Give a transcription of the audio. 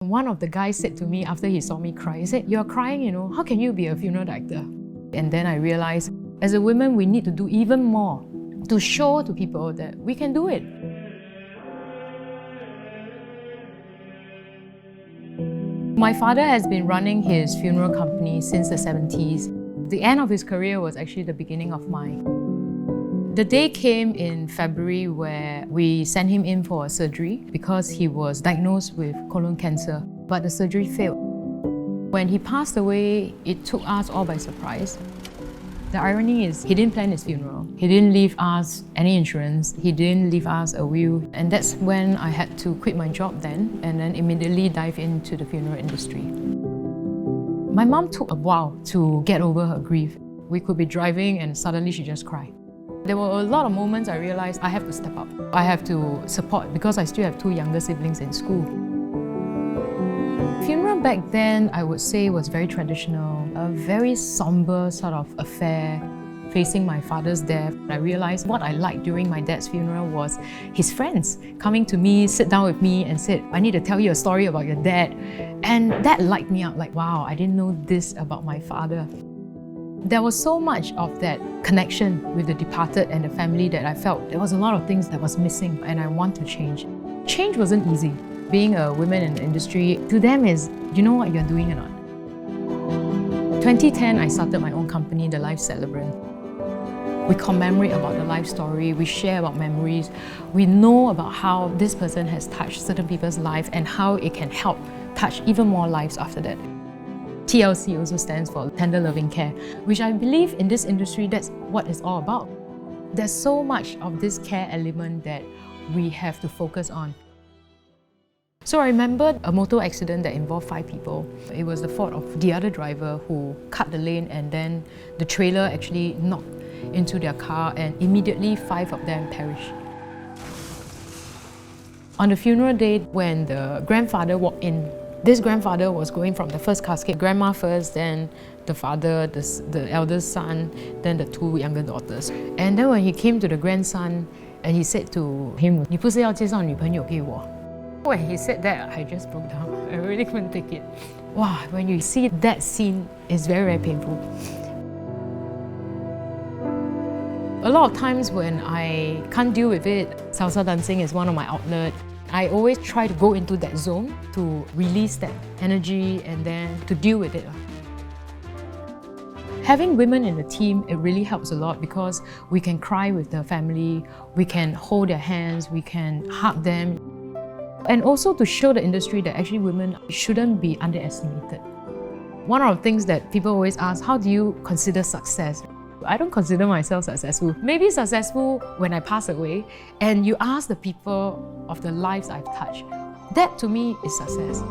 One of the guys said to me after he saw me cry, he said, "You're crying, how can you be a funeral director?" And then I realized, as a woman, we need to do even more to show to people that we can do it. My father has been running his funeral company since the 70s. The end of his career was actually the beginning of mine. The day came in February where we sent him in for a surgery because he was diagnosed with colon cancer, but the surgery failed. When he passed away, it took us all by surprise. The irony is, he didn't plan his funeral. He didn't leave us any insurance. He didn't leave us a will. And that's when I had to quit my job then and then immediately dive into the funeral industry. My mom took a while to get over her grief. We could be driving and suddenly she just cried. There were a lot of moments I realized I have to step up. I have to support because I still have 2 younger siblings in school. Funeral back then, I would say, was very traditional, a very somber sort of affair, facing my father's death. I realized what I liked during my dad's funeral was his friends coming to me, sit down with me and said, "I need to tell you a story about your dad." And that lighted me up, like, wow, I didn't know this about my father. There was so much of that connection with the departed and the family that I felt there was a lot of things that was missing and I want to change. Change wasn't easy. Being a woman in the industry, to them is, you know what you're doing or not? 2010, I started my own company, The Life Celebrant. We commemorate about the life story, we share about memories, we know about how this person has touched certain people's life and how it can help touch even more lives after that. TLC also stands for Tender Loving Care, which I believe in this industry, that's what it's all about. There's so much of this care element that we have to focus on. So I remember a motor accident that involved 5 people. It was the fault of the other driver who cut the lane and then the trailer actually knocked into their car and immediately 5 of them perished. On the funeral day, when the grandfather walked in, this grandfather was going from the first casket, grandma first, then the father, the eldest son, then the 2 younger daughters. And then when he came to the grandson, and he said to him, "你不是要介绍女朋友给我?" When he said that, I just broke down. I really couldn't take it. Wow, when you see that scene, it's very, very painful. A lot of times when I can't deal with it, salsa dancing is one of my outlets. I always try to go into that zone to release that energy and then to deal with it. Having women in the team, it really helps a lot because we can cry with the family, we can hold their hands, we can hug them. And also to show the industry that actually women shouldn't be underestimated. One of the things that people always ask, how do you consider success? I don't consider myself successful. Maybe successful when I pass away and you ask the people of the lives I've touched. That to me is success.